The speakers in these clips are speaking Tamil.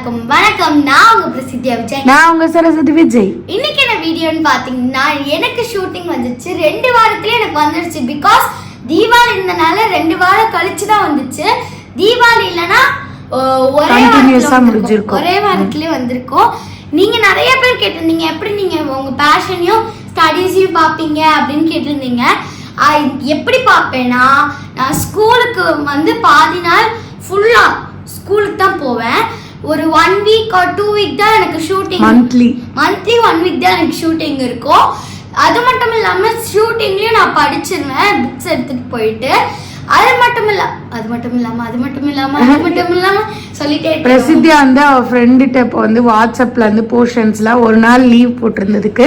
எல்லாருக்கும் வணக்கம். நான் உங்க பிரசித்தியா விஜய். நான் உங்க சரஸ்வதி விஜய். இன்னைக்கு என்ன வீடியோன்னு பாத்தீங்கன்னா, எனக்கு ஷூட்டிங் வந்துச்சு 2 வாரத்திலே எனக்கு வந்துருச்சு. பிகாஸ் தீபாவளி இருந்தனால 2 வாரம் கழிச்சு தான் வந்துச்சு. தீபாவளி இல்லைன்னா ஒரே வாரத்திலே வந்திருக்கோம். நீங்க நிறைய பேர் கேட்டிருந்தீங்க, எப்படி நீங்க உங்க பேஷனையும் ஸ்டடீஸையும் பார்ப்பீங்க அப்படின்னு கேட்டிருந்தீங்க. எப்படி பார்ப்பேன்னா, நான் ஸ்கூலுக்கு வந்து பாதி நாள் ஃபுல்லா ஸ்கூலுக்கு தான் போவேன். ஒரு 1 வீக் ஆர் 2 வீக் தான் எனக்கு ஷூட்டிங். மந்த்லி 1 வீக் தான் எனக்கு ஷூட்டிங் இருக்கும். அது மட்டும் இல்லாமல் ஷூட்டிங்லேயும் நான் படிச்சிருவேன் புக்ஸ் எடுத்துகிட்டு போயிட்டு. அது மட்டும் இல்லாமல் சொல்லிட்டே பிரசித்தியா வந்து அவள் ஃப்ரெண்டுகிட்ட இப்போ வந்து வாட்ஸ்அப்பில் வந்து போர்ஷன்ஸில் ஒரு நாள் லீவ் போட்டிருந்ததுக்கு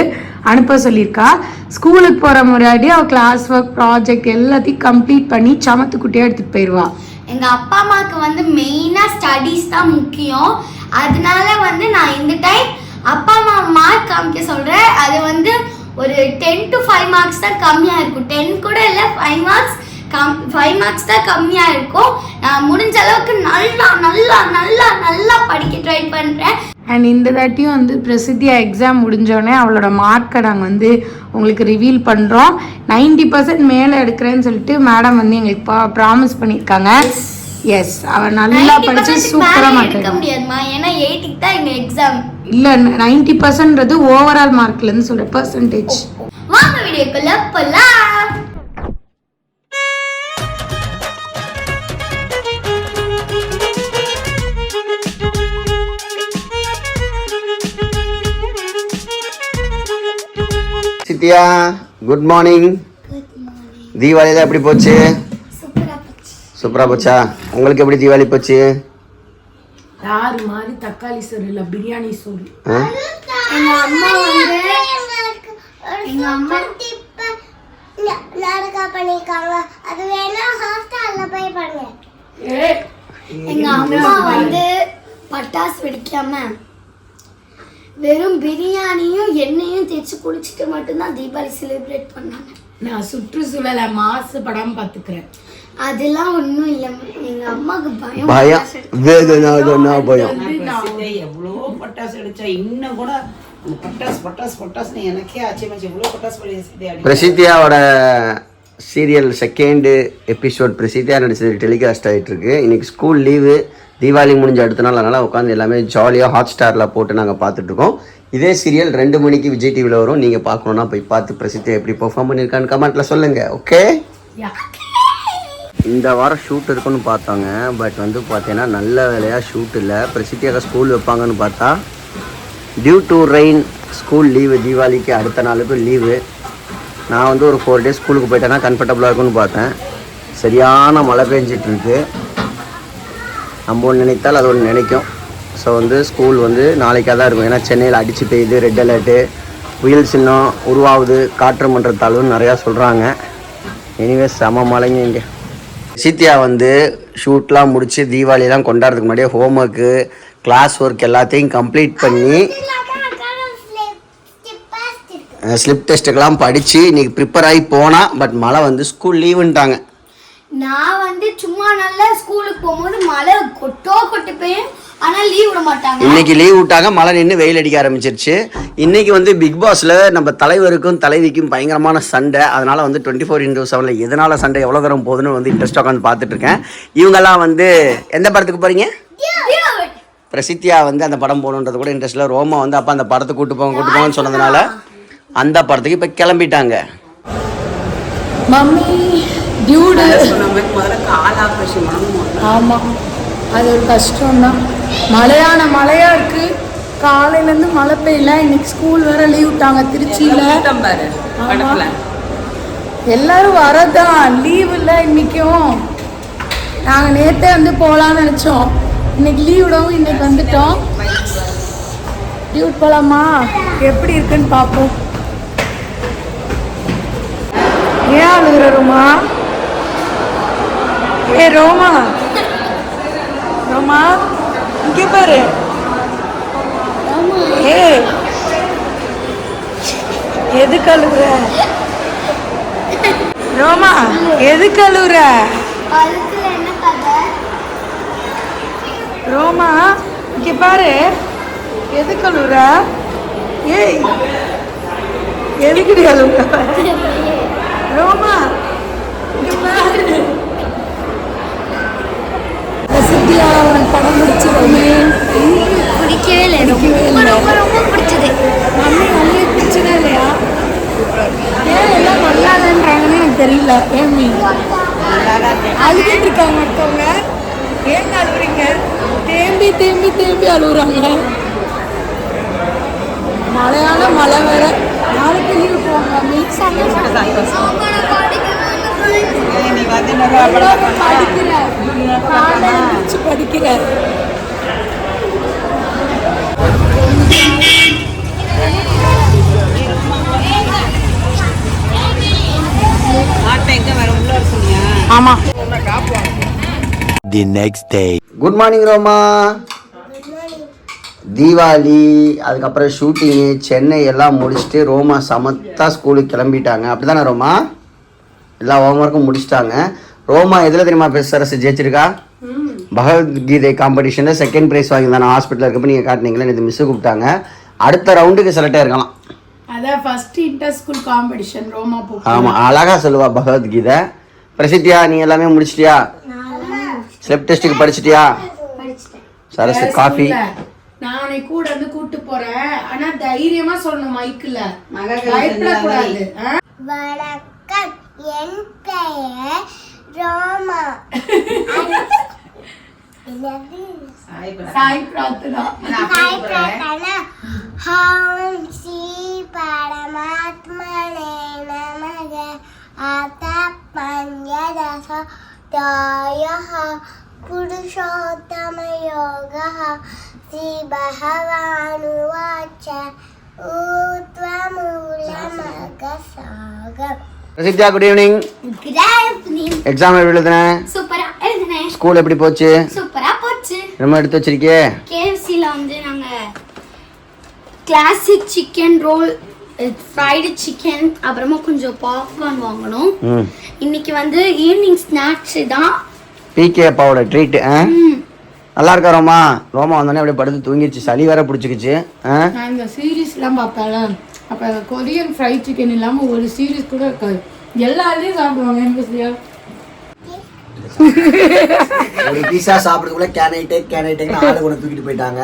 அனுப்ப சொல்லியிருக்கா. ஸ்கூலுக்கு போகிற முன்னாடி அவள் கிளாஸ் ஒர்க் ப்ராஜெக்ட் எல்லாத்தையும் கம்ப்ளீட் பண்ணி சமத்துக்குட்டியாக எடுத்துகிட்டு போயிடுவா. எங்கள் அப்பா அம்மாவுக்கு வந்து மெயினாக ஸ்டடீஸ் தான் முக்கியம். அதனால வந்து நான் இந்த டைம் அப்பா அம்மா மார்க் காமிக்க சொல்கிறேன். அது வந்து ஒரு 10 to 5 மார்க்ஸ் தான் கம்மியாக இருக்கும். 10 கூட இல்லை, 5 மார்க்ஸ் தான் கம்மியாக இருக்கும். நான் முடிஞ்ச அளவுக்கு நல்லா படிக்க ட்ரை பண்ணுறேன். அண்ட் இந்த தாட்டியும் வந்து பிரசித்தியா எக்ஸாம் முடிஞ்சோடனே அவளோட மார்க்கை நாங்கள் வந்து உங்களுக்கு ரிவீல் பண்ணுறோம். 90% மேலே எடுக்கிறேன்னு சொல்லிட்டு மேடம் வந்து எங்களுக்கு ப்ராமிஸ் பண்ணியிருக்காங்க. எஸ், அவள் நல்லா படித்து சூப்பராக மார்க் எடுக்க முடியாதுமா, ஏன்னா 80க்கு தான் எங்கள் எக்ஸாம். இல்லை, 90%ன்றது ஓவரால் மார்க்லேருந்து சொல்கிற பர்சன்டேஜ். வாங்க வீடியோக்குள்ள போலாம். சித்தியா, குட் மார்னிங். தீபாவளிலாம் எப்படி போச்சு? சூப்பரா போச்சா? உங்களுக்கு எப்படி தீபாவளி போச்சு? யாரு மாதிரி தக்காளி சோறு இல்லை, பிரியாணி சோறு. எங்க அம்மா வந்து பட்டாசு வெடிக்காம வெறும் பிரியாணியும் எண்ணெயும் தேய்ச்சி குளிச்சுட்டு மட்டும்தான் தீபாவளி செலிப்ரேட் பண்ணாங்க. நான் சுற்றுச்சூழலை மாசுபடாம பாத்துக்கிறேன். அதெல்லாம் ஒன்றும் இல்லை, எங்க அம்மாவுக்கு பயம். எவ்வளோ பட்டாசு அடிச்சா இன்னும் கூட பட்டாசு எனக்கே ஆச்சரியமாச்சு. எவ்வளோ பட்டாசு பிரசித்தியாவோட சீரியல் செகண்ட் எபிசோட் பிரசித்தியா நடிச்சது டெலிகாஸ்ட் ஆகிட்டு இருக்கு. இன்னைக்கு ஸ்கூல் லீவு, தீபாவளி முடிஞ்ச அடுத்த நாள். அதனால் உட்காந்து எல்லாமே ஜாலியாக ஹாட் ஸ்டாரில் போட்டு நாங்கள் பார்த்துட்ருக்கோம். இதே சீரியல் 2 மணிக்கு விஜய் டிவியில் வரும். நீங்கள் பார்க்கணுன்னா போய் பார்த்து பிரசித்தியா எப்படி பெர்ஃபார்ம் பண்ணியிருக்கான்னு கமெண்ட்டில் சொல்லுங்கள். ஓகே, இந்த வாரம் ஷூட் இருக்குன்னு பார்த்தாங்க. பட் வந்து பார்த்தீங்கன்னா நல்ல வேலையாக ஷூட் இல்லை. பிரசித்தியாக ஸ்கூல் வைப்பாங்கன்னு பார்த்தா due to rain school leave. தீபாவளிக்கு அடுத்த நாளுக்கு லீவு. நான் வந்து ஒரு 4 days ஸ்கூலுக்கு போயிட்டேன்னா கம்ஃபர்டபுளாக இருக்குன்னு பார்த்தேன். சரியான மழை பெஞ்சிட்ருக்கு. நம்ம ஒன்று நினைத்தால் அது ஒன்று நினைக்கும். ஸோ வந்து ஸ்கூல் வந்து நாளைக்காக தான் இருக்கும். ஏன்னா சென்னையில் அடிச்சு பெய்யுது, ரெட் அலர்ட்டு, புயல் சின்னம் உருவாகுது, காற்று மன்ற தாழ்வுன்னு நிறையா சொல்கிறாங்க. எனிவே செம மழைங்க இங்கே. சீத்தியா வந்து ஷூட்லாம் முடித்து தீபாவளிலாம் கொண்டாடுறதுக்கு முன்னாடியே ஹோம் ஒர்க்கு, கிளாஸ் ஒர்க் எல்லாத்தையும் கம்ப்ளீட் பண்ணி ஸ்லிப் டெஸ்ட்டுக்கெல்லாம் படித்து இன்றைக்கி ப்ரிப்பேர் ஆகி போனால். பட் மழை வந்து ஸ்கூல் லீவுன்ட்டாங்க. நான் வந்து சும்மா நல்லா ஸ்கூலுக்கு போகும்போது மழை கொட்டு போயும், ஆனால் லீவ் விட மாட்டாங்க. இன்னைக்கு லீவ் விட்டாங்க, மழை நின்று வெயில் அடிக்க ஆரம்பிச்சிருச்சு. இன்னைக்கு வந்து பிக் பாஸில் நம்ம தலைவருக்கும் தலைவிக்கும் பயங்கரமான சண்டை. அதனால வந்து 24/7 எதனால சண்டை எவ்வளோ தூரம் போகுதுன்னு வந்து இன்ட்ரெஸ்டாக உட்காந்து பார்த்துட்டு இருக்கேன். இவங்கெல்லாம் வந்து எந்த படத்துக்கு போறீங்க? பிரசித்தியா வந்து அந்த படம் போகணுன்றது கூட இன்ட்ரெஸ்ட் இல்லை. ரோமா வந்து அப்போ அந்த படத்துக்கு கூட்டு போங்கன்னு சொன்னதுனால அந்த படத்துக்கு இப்போ கிளம்பிட்டாங்க. மம்மி டியூடு முதல்ல கால் ஆப்ரேஷன் பண்ணணும். ஆமாம், அது ஒரு கஷ்டம்தான். மழையாக இருக்குது. காலையிலேருந்து மழை பெய்யல. இன்னைக்கு ஸ்கூல் வேறு லீவ் விட்டாங்க திருச்சியில். எல்லாரும் வரதான், லீவ் இல்லை இன்றைக்கும். நாங்கள் நேற்றே வந்து போகலான்னு நினச்சோம். இன்னைக்கு லீவ் விடவும் இன்னைக்கு வந்துட்டோம். லீவ் போகலாமா? எப்படி இருக்குன்னு பார்ப்போம். ஏன் அழுகுற ரோமா? ஏ ரோமா, ரோமா இங்கே பாரு. ஏ எதுக்கு அழுகுற ரோமா? எதுக்கு அழுகுற ரோமா? இங்க பாரு, எதுக்கு அழுறா? ஏய், எதுக்குடி அழுறா? ரோமா, இங்க பாரு. பிரசித்தியா உனக்கு படம் பிடிச்சிருமே? பிடிக்கவே இல்லை, ரொம்ப ரொம்ப ரொம்ப பிடிச்சது. மம்மி உங்களுக்கு பிடிச்சதா இல்லையா? ஏன் எல்லாம் நல்லா இல்லைன்றாங்கன்னு எனக்கு தெரியல. ஏமி அழுதுட்டு இருக்காங்க மற்றவங்க. ஏன் அழுகுறீங்க? தேம்பி தேம்பி தேம்பி அழுகுறாங்க. மழையான மழை வேற. நாளைக்கு லீவு போவாங்க. படிக்கிற ஆமா. The next day. Good morning Roma. Deepavali அதுக்கப்புறம் ஷூட்டிங்கு சென்னை எல்லாம் முடிச்சுட்டு ரோமா சமத்தா ஸ்கூலுக்கு கிளம்பிட்டாங்க. அப்படிதானே ரோமா? எல்லா ஹோம்ஒர்க்கும் முடிச்சிட்டாங்க. ரோமா எதில் தெரியுமா சரசு ஜெயிச்சிருக்கா? பகவத்கீதை காம்படிஷனில் செகண்ட் ப்ரைஸ் வாங்கியிருந்தாங்க. ஹாஸ்பிட்டலில் இருக்கப்போ நீங்கள் காட்டினீங்களே, இது மிஸ்ஸு கூப்பிட்டாங்க. அடுத்த ரவுண்டுக்கு செலக்ட் ஆயிருக்கலாம். அதான் ஃபர்ஸ்ட் இன்டர் ஸ்கூல் காம்படிஷன் ரோமா போ. ஆமாம், அழகாக சொல்லுவா பகவத்கீதை. பிரசித்தியா நீ எல்லாமே முடிச்சிட்டியா? ஸ்லெப் டெஸ்ட்டுக்கு படிச்சிட்டியா? சரசு காஃபி. நானே கூட வந்து கூட்டு போறேன். ஆனா தைரியமா சொல்லணும் மைக்ல, பயப்படக்கூடாது. வணக்கம், என் பெயர் ரோமா. சாய் பிரார்த்தனா. ஹம் ஸ்ரீ பரமாத்மனே நமக. ஆதா பஞ்சதச தாயஹ புருஷோத்தம யோகஹ. ஸ்ரீ பகவானுவாச்ச ஊத்வமூலமக சாகம். பிரசித்தியா good evening. எக்ஸாம் எப்படி எழுதுனேன்? சூப்பரா எழுதுனேன். ஸ்கூல் எப்படி போச்சு? சூப்பரா போச்சு. ரொம்ப எடுத்து வச்சிருக்கே. KFCல வந்து நாங்க classic chicken roll, fried chicken, அப்புறமா கொஞ்சம் பாப்கார்ன் வாங்கணும். இன்னைக்கு வந்து ஈவினிங் ஸ்நாக்ஸ் தான். பிகே அப்பாவோட ட்ரீட். நல்லா இருக்கா ரோமா? ரோமா வந்தோடனே அப்படியே படுத்து தூங்கிடுச்சு, சளி வேற பிடிச்சிக்கிச்சு. நான் இந்த சீரீஸ்லாம் பார்ப்பேன். அப்போ கொரியன் ஃப்ரைட் சிக்கன் இல்லாமல் ஒரு சீரீஸ் கூட இருக்காது. எல்லாரையும் சாப்பிடுவாங்க. எங்க ஒரு பீஸா சாப்பிடுறதுக்குள்ள கேனைட்டேன்னு ஆளு கூட தூக்கிட்டு போயிட்டாங்க.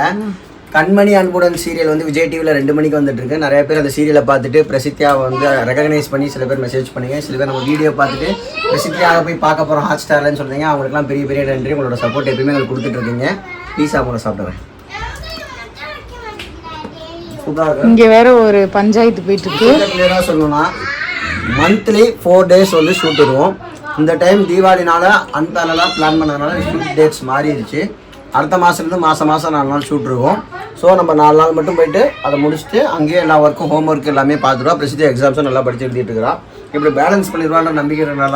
கண்மணி அன்புடன் சீரியல் வந்து விஜய் டிவியில் 2 மணிக்கு வந்துட்டு இருக்கு. நிறைய பேர் அந்த சீரியலை பார்த்துட்டு பிரசித்தியாவை வந்து ரெகனைஸ் பண்ணி சில பேர் மெசேஜ் பண்ணுங்க. சில பேர் நம்ம வீடியோ பார்த்துட்டு பிரசித்தியாக போய் பார்க்க போகிறோம் ஹாட் ஸ்டார்லன்னு சொல்றீங்க. அவங்களுக்குலாம் பெரிய பெரிய நன்றி. உங்களோட சப்போர்ட் எப்பயுமே எங்களுக்கு கொடுத்துட்டு இருக்கீங்க. பீஸா கூட சாப்பிடுறேன். இங்க வேற ஒரு பஞ்சாயத்து போயிட்டு இருக்கு. கிளியராக சொல்லணும்னா மந்த்லி 4 days வந்து ஷூட் வருவோம். இந்த டைம் தீபாவளினால அன்பேனலாக பிளான் பண்ணதுனால ஷூட் டேட்ஸ் மாறிடுச்சு. அடுத்த மாதத்துலேருந்து மாதம் 4 நாள் ஷூட் இருக்கும். ஸோ நம்ம 4 நாள் மட்டும் போயிட்டு அதை முடிச்சுட்டு அங்கேயே எல்லா ஒர்க்கும் ஹோம் ஒர்க் எல்லாமே பார்த்துருவா. பிரசித்தி எக்ஸாம்ஸும் நல்லா படிச்சு எழுதிட்டு இருக்கிறா. இப்படி பேலன்ஸ் பண்ணிடுவான்ற நம்பிக்கைனால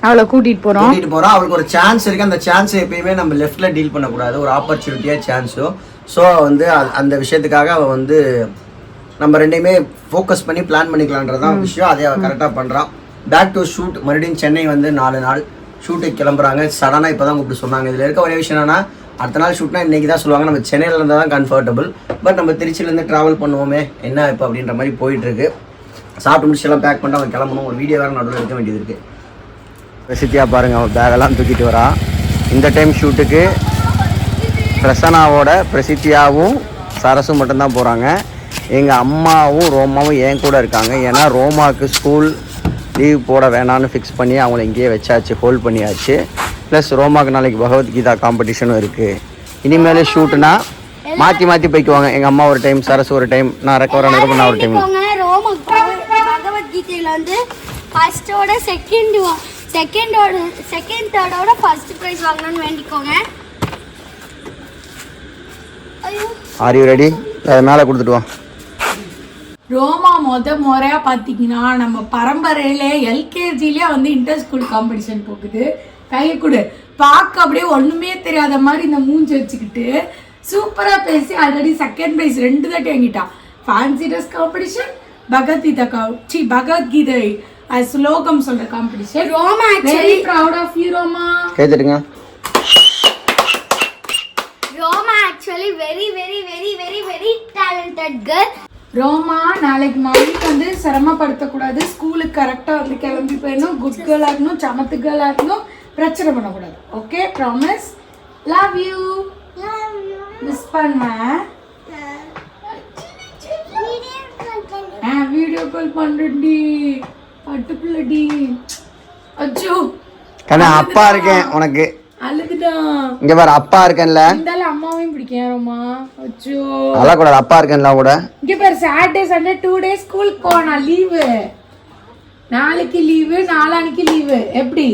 அவளை கூட்டிகிட்டு போகிறோம். அவளுக்கு ஒரு சான்ஸ் இருக்குது. அந்த சான்ஸை எப்பயுமே நம்ம லெஃப்டில் டீல் பண்ணக்கூடாது. ஒரு ஆப்பர்ச்சுனிட்டியாக சான்ஸோ. ஸோ வந்து அந்த விஷயத்துக்காக அவள் வந்து நம்ம ரெண்டையுமே ஃபோக்கஸ் பண்ணி பிளான் பண்ணிக்கலான்றதான் விஷயம். அதை அவள் கரெக்டாக பண்ணுறான். Back to shoot. மறுபடியும் சென்னை வந்து 4 நாள் ஷூட்டுக்கு கிளம்புறாங்க. சடனாக இப்போ தான் கூப்பிட்டு சொன்னாங்க. இதில் இருக்க ஒரே விஷயம் என்னன்னா, அடுத்த நாள் ஷூட்னா இன்றைக்கி தான் சொல்லுவாங்க. நம்ம சென்னையில் இருந்தால் தான் கம்ஃபர்டபுள். பட் நம்ம திருச்சியிலேருந்து ட்ராவல் பண்ணுவோமே என்ன இப்போ அப்படின்ற மாதிரி போயிட்டுருக்கு. சாப்பிட்டு முடிச்செல்லாம் பேக் பண்ணிட்டு அவன் கிளம்பணும். ஒரு வீடியோ வேறு நடுவில் எடுக்க வேண்டியது இருக்குது. பிரசித்தியாக பாருங்கள், அவன் பேகெல்லாம் தூக்கிட்டு வரா. இந்த டைம் ஷூட்டுக்கு பிரசனாவோட பிரசித்தியாவும் சரசும் மட்டும்தான் போகிறாங்க. எங்கள் அம்மாவும் ரோமாவும் என் கூட இருக்காங்க. ஏன்னா ரோமாவுக்கு ஸ்கூல் லீவ் போட வேணான்னு ஃபிக்ஸ் பண்ணி அவங்கள இங்கேயே வச்சாச்சு, ஹோல்ட் பண்ணியாச்சு. ப்ளஸ் ரோமாவுக்கு நாளைக்கு பகவத்கீதா காம்படிஷனும் இருக்குது. இனிமேல் ஷூட்டுனா மாற்றி மாற்றி போய்க்குவாங்க. எங்கள் அம்மா ஒரு டைம், சரசு ஒரு டைம், நான் ரெக்கவர் ஆனதுக்கு நான் ஒரு டைம். பகவத்கீதையில் வந்து ஃபர்ஸ்டோட செகண்ட் தேர்டோட ஃபர்ஸ்ட் ப்ரைஸ் வாங்கணும்னு வேண்டிக்கோங்க. Are you ready? அதை மேலே கொடுத்துட்டு வா. ரோமா முறையாக பார்த்தீங்கன்னா நம்ம பரம்பரையிலே எல்கேஜிலே வந்து இன்டர் ஸ்கூல் காம்படிஷன் போகுது. கையை கொடு. பார்க்க அப்படியே ஒன்றுமே தெரியாத மாதிரி இந்த மூஞ்சி வச்சுக்கிட்டு சூப்பராக பேசி ஆல்ரெடி செகண்ட் ப்ரைஸ் 2 தாட்டி வாங்கிட்டான். ஃபேன்சி ட்ரெஸ் காம்படிஷன், பகவத்கீதை ஸ்லோகம் சொல்ற competition. Roma very proud of you Roma. கேட்டுடுங்க. Roma actually very very very very very talented girl. Roma நாளைக்கு மம்மிக்கு வந்து சிரமப்படுத்தக்கூடாது, ஸ்கூலுக்கு கரெக்டாக வந்து கிளம்பி போயிடணும், குட் கேர்ளாக இருக்கணும், சமத்து கேர்ளாக இருக்கணும், பிரச்சனை பண்ணக்கூடாது. Okay, promise. Love you. Miss பண்ண வீடியோ கால் பண்ணுறேன்டி, பட்டுக்குள்ளடி. அச்சோ கண்ணா அப்பா இருக்கேன் உனக்கு. அழுதுட்டான். இங்க பாரு அப்பா இருக்கேன்ல. இருந்தாலும் அம்மாவையும் பிடிக்கும் ரோமா. அச்சோ அழக்கூடாது, அப்பா இருக்கேன்ல கூட. இங்க பாரு சாட்டர்டே சண்டே 2 days ஸ்கூலுக்கு போனா லீவு. நாளைக்கு லீவு, நாளானிக்கு லீவு. எப்படி?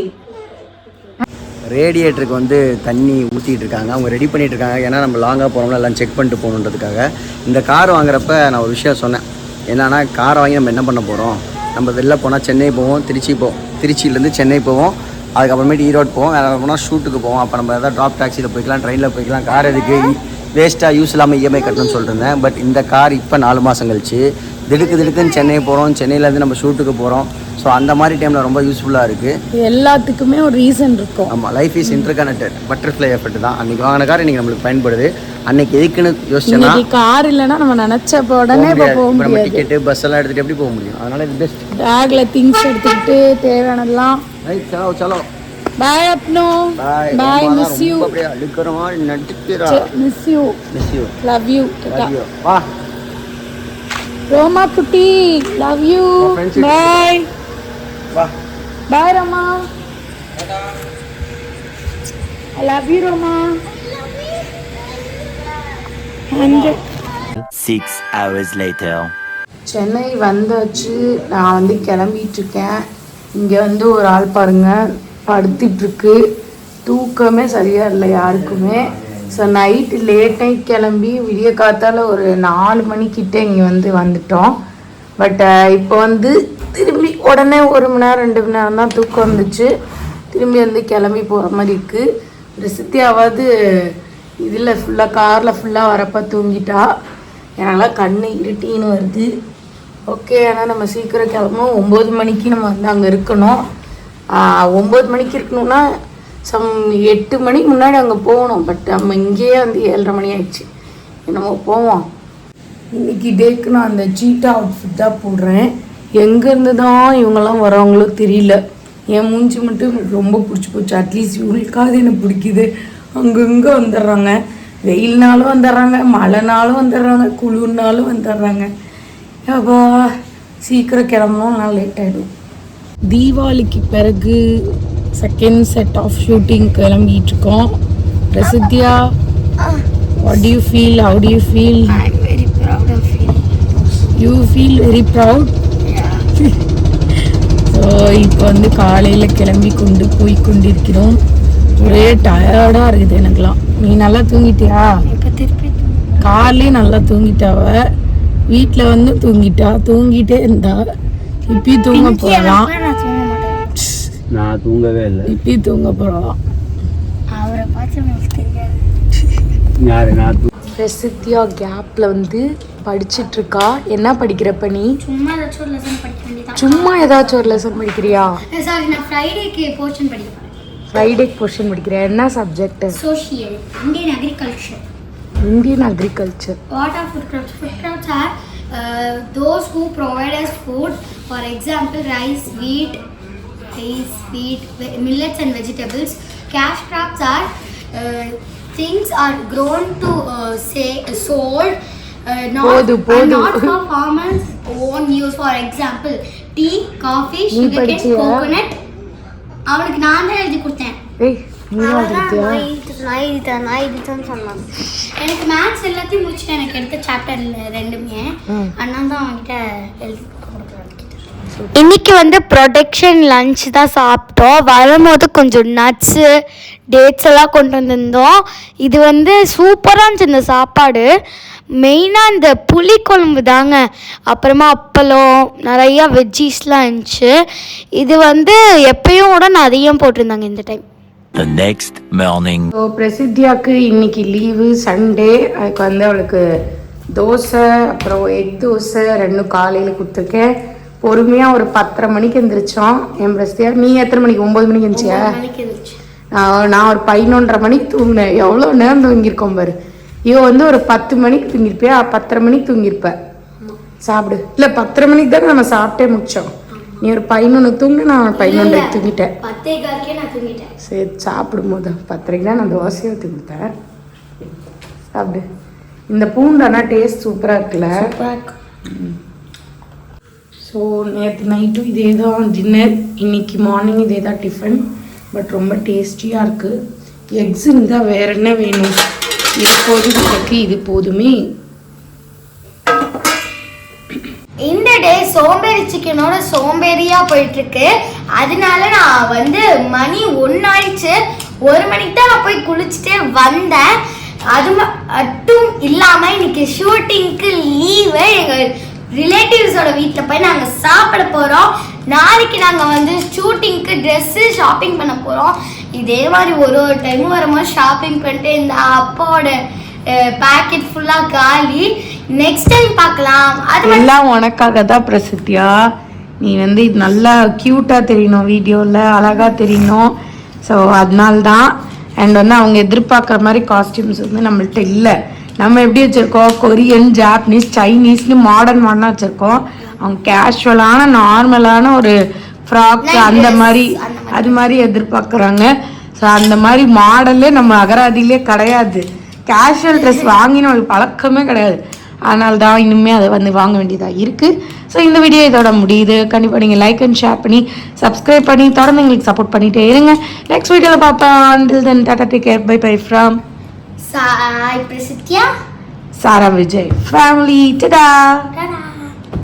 ரேடியேட்டருக்கு வந்து தண்ணி ஊற்றிட்டு இருக்காங்க, அவங்க ரெடி பண்ணிட்டு இருக்காங்க. ஏன்னா நம்ம லாங்காக போகிறோம்ல, எல்லாம் செக் பண்ணிட்டு போகணுன்றதுக்காக. இந்த கார் வாங்குறப்ப நான் ஒரு விஷயம் சொன்னேன். என்னன்னா காரை வாங்கி நம்ம என்ன பண்ண போகிறோம், நம்ம வெளில போனால் சென்னை போவோம், திருச்சி போவோம், திருச்சியிலேருந்து சென்னை போவோம், அதுக்கப்புறமேட்டு ஈரோடு போவோம், வேறு போனால் ஷூட்டுக்கு போவோம். அப்போ நம்ம எதாவது ட்ராப் டாக்ஸியில் போய்க்கலாம், ட்ரெயினில் போய்க்கலாம். கார் எதுக்கு வேஸ்ட்டாக யூஸ் இல்லாமல் இஎம்ஐ கட்டணும்னு சொல்லிருந்தேன். பட் இந்த கார் இப்போ 4 மாதம் கழிச்சு திடுக்குன்னு சென்னை போகிறோம், சென்னையிலேருந்து நம்ம ஷூட்டுக்கு போகிறோம். ஸோ அந்த மாதிரி டைமில் ரொம்ப யூஸ்ஃபுல்லாக இருக்குது. எல்லாத்துக்குமே ஒரு ரீசன் இருக்கும். ஆமாம், life is interconnected. Butterfly effect தான். அன்றைக்கி வாங்கின கார் இன்றைக்கி நம்மளுக்கு பயன்படுது. அன்றைக்கி எதுக்குன்னு யோசிச்சேன்னா கார் இல்லைன்னா நம்ம நினச்ச உடனே போக நம்ம முடியாது. டிக்கெட்டு பஸ் எல்லாம் எடுத்துகிட்டு எப்படி போக முடியும்? அதனால இது பெஸ்ட். பேக்ல திங்ஸ் எடுத்துக்கிட்டு தேவையானதெல்லாம். ரைட், சலோ பாய் அப்னோ. Bye, miss you. அப்படியே அழுக்கிறமா நடிக்கிறா. Miss you. Love you. வா ரோமா குட்டி, லவ் யூ. பாய். வா பாய் ரோமா. I love you ரோமா. 6 hours later. Chennai வந்தாச்சு. நான் வந்து கிளம்பிட்டு இருக்கேன். இங்கே வந்து ஒரு ஆள் பாருங்க படுத்துட்ருக்கு. தூக்கமே சரியாக இல்லை யாருக்குமே. ஸோ நைட்டு லேட் நைட் கிளம்பி விடிய காத்தால ஒரு 4 மணிக்கிட்ட இங்கே வந்துட்டோம். பட் இப்போ வந்து திரும்பி உடனே 1 மணி நேரம் 2 மணி நேரம் தான் தூக்கம் வந்துச்சு. திரும்பி வந்து கிளம்பி போகிற மாதிரி இருக்குது. பிரசித்தியாவது இதில் ஃபுல்லாக காரில் ஃபுல்லாக வரப்போ தூங்கிட்டா. எனக்கெல்லாம் கண்ணு இருட்டின்னு வருது. ஓகே, ஆனால் நம்ம சீக்கிரம் கிளம்பணும். 9 மணிக்கு நம்ம வந்து அங்கே இருக்கணும். 9 மணிக்கு இருக்கணும்னா 8 மணிக்கு முன்னாடி அங்கே போகணும். பட் நம்ம இங்கேயே வந்து 7:30 மணி ஆயிடுச்சு. நம்ம போவோம். இன்றைக்கி டேக்கு நான் அந்த சீட்டா அவுட்ஃபிட் தான் போடுறேன். எங்கேருந்து தான் இவங்கெல்லாம் வரவங்களோ தெரியல. என் மூஞ்சி மட்டும் எனக்கு ரொம்ப பிடிச்சி போச்சு. அட்லீஸ்ட் இவங்களுக்காவது எனக்கு பிடிக்குது. அங்கங்கே வந்துடுறாங்க. வெயில்னாலும் வந்துடுறாங்க, மழைனாலும் வந்துடுறாங்க, குளிர்னாலும் வந்துடுறாங்க. அப்பா சீக்கிரம் கிளம்பணும், நான் லேட் ஆகிடும். தீபாவளிக்கு பிறகு செகண்ட் செட் ஆஃப் ஷூட்டிங் கிளம்பிட்டு இருக்கோம். Prasithiya, what do you feel? How do you feel? I am very proud of you. You feel very proud? So இப்போ வந்து காலையில் கிளம்பி போய் கொண்டிருக்கிறோம். ஒரே டயர்டாக இருக்குது எனக்குலாம். நீ நல்லா தூங்கிட்டியா? இப்போ திருப்பி காலையும் நல்லா தூங்கிட்டாவ, வீட்டில் வந்து தூங்கிட்டே இருந்தா. இப்பி தூங்க போகலாம். நான் தூங்க மாட்டேன். நான் தூங்கவே இல்லை. இப்பி தூங்க போகலாம். அவரை பார்த்து எனக்கு தெரியாது. யாரு? நான் பிரசித்தியா கேப்பில் வந்து படிச்சிட்ருக்கா. என்ன படிக்கிறப்ப நீ? சும்மா ஏதாச்சும் ஒரு லெசன் படிக்க வேண்டியதான். சும்மா ஏதாச்சும் ஒரு லெசன் படிக்கிறியா? சாரி, நான் ஃப்ரைடேக்கு போர்ஷன் படிக்க போகிறேன். ஃப்ரைடேக்கு போர்ஷன் படிக்கிறியா? என்ன subject? Social, Indian agriculture. Indian agriculture. What are food crops? Food crops are those who provide us food. For example, rice, wheat, millets and vegetables. Cash crops are things are grown to sold, not for farmers' own use. For example, tea, coffee, sugarcane, coconut. அவனுக்கு நான் தான் எழுதி கொடுத்தேன். நான் சொன்னான். எனக்கு மேத்ஸ் எல்லாத்தையும் முடிச்சுட்டு எனக்கு எடுத்த சாப்டர் 2மே அண்ணா தான் அவன்கிட்ட எழுதி கொடுக்குறான். இன்னைக்கு வந்து ப்ரொடக்ஷன் லஞ்ச் தான் சாப்பிட்டோம். வரும்போது கொஞ்சம் நட்ஸு டேட்ஸ் எல்லாம் கொண்டு வந்திருந்தோம். இது வந்து சூப்பராக இருந்துச்சு இந்த சாப்பாடு. மெயினாக இந்த புளிக்குழம்பு தாங்க. அப்புறமா அப்பளம், நிறையா வெஜ்ஜீஸ்லாம் இருந்துச்சு. இது வந்து எப்பயும் கூட நிறைய போட்டிருந்தாங்க இந்த time. The next morning. So பிரசித்தியாவுக்கு இன்னைக்கு லீவு, சண்டே. அதுக்கு வந்து அவளுக்கு தோசை அப்புறம் எக் தோசை 2 காலையில் கொடுத்துருக்கேன். பொறுமையாக ஒரு 10:30 மணிக்கு எழுந்திரிச்சோம். என் பிரசித்தியா, நீ எத்தனை மணிக்கு? 9 மணிக்கு எழுந்திரிச்சியா? நான் ஒரு 11:30 மணிக்கு தூங்கினேன். எவ்வளோ நேரம் தூங்கியிருக்கோம் பாரு. ஐயோ வந்து ஒரு 10 மணிக்கு தூங்கியிருப்பியா, 10:30 மணிக்கு தூங்கியிருப்ப. சாப்பிடு. இல்லை 10:30 மணிக்கு தானே நம்ம சாப்பிட்டே முடிச்சோம். நீ ஒரு 11 தூங்கு, நான் 11:30 தூங்கிட்டேன். 10:15 நான் தூங்கிட்டேன். சரி சாப்பிடும் போது 10:30 தான் நான் தோசையை ஊற்றி கொடுத்தேன். சாப்பிடு. இந்த பூண்டானா டேஸ்ட் சூப்பராக இருக்குல்ல. ஸோ நேற்று நைட்டும் இதே தான் டின்னர், இன்னைக்கு மார்னிங் இதே தான் டிஃபன். பட் ரொம்ப டேஸ்டியாக இருக்குது. எக்ஸ் இருந்தால் வேற என்ன வேணும்? எப்போதும் எனக்கு இது போதுமே. இந்த டே சோம்பேறி சிக்கனோட சோம்பேறியா போயிட்டு இருக்கு. அதனால நான் வந்து மணி 1 ஆயிடுச்சு. 1 மணிக்கு தான் நான் போய் குளிச்சுட்டு வந்தேன். அது மட்டும் இல்லாம இன்னைக்கு ஷூட்டிங்க்கு லீவு. எங்க ரிலேட்டிவ்ஸோட வீட்டில் போய் நாங்கள் சாப்பிட போகிறோம். நாளைக்கு நாங்கள் வந்து ஷூட்டிங்க்கு ட்ரெஸ்ஸு ஷாப்பிங் பண்ண போகிறோம். இதே மாதிரி ஒரு டைமும் வரும்போது ஷாப்பிங் பண்ணிட்டு இந்த அப்பாவோட பேக்கெட் ஃபுல்லாக காலி. நெக்ஸ்ட் டைம் பார்க்கலாம். அது எல்லாம் உனக்காக தான் பிரசித்தியா. நீ வந்து இது நல்லா க்யூட்டாக தெரியணும், வீடியோவில் அழகாக தெரியணும். ஸோ அதனால தான். அண்ட் வந்து அவங்க எதிர்பார்க்குற மாதிரி காஸ்டியூம்ஸ் வந்து நம்மள்ட்ட இல்லை. நம்ம எப்படி வச்சுருக்கோம், கொரியன், ஜாப்பனீஸ், சைனீஸ்னு மாடர்னாக வச்சுருக்கோம். அவங்க கேஷுவலான நார்மலான ஒரு ஃப்ராக் அந்த மாதிரி அது மாதிரி எதிர்பார்க்குறாங்க. ஸோ அந்த மாதிரி மாடல்லே நம்ம அகராதியிலே கிடையாது. கேஷுவல் ட்ரெஸ் வாங்கின ஒரு பழக்கமே கிடையாது. அதனால தான் இன்னுமே அதை வந்து வாங்க வேண்டியதாக இருக்குது. ஸோ இந்த வீடியோ இதோட முடியுது. கண்டிப்பாக நீங்கள் லைக் அண்ட் ஷேர் பண்ணி சப்ஸ்கிரைப் பண்ணி தொடர்ந்து எங்களுக்கு சப்போர்ட் பண்ணிகிட்டே இருங்க. நெக்ஸ்ட் வீடியோவில் பார்ப்பேன். Until then, tata, take care, bye bye from Sai பிரசித்தியா, Sara Vijay family. Ta-da! Ta-da.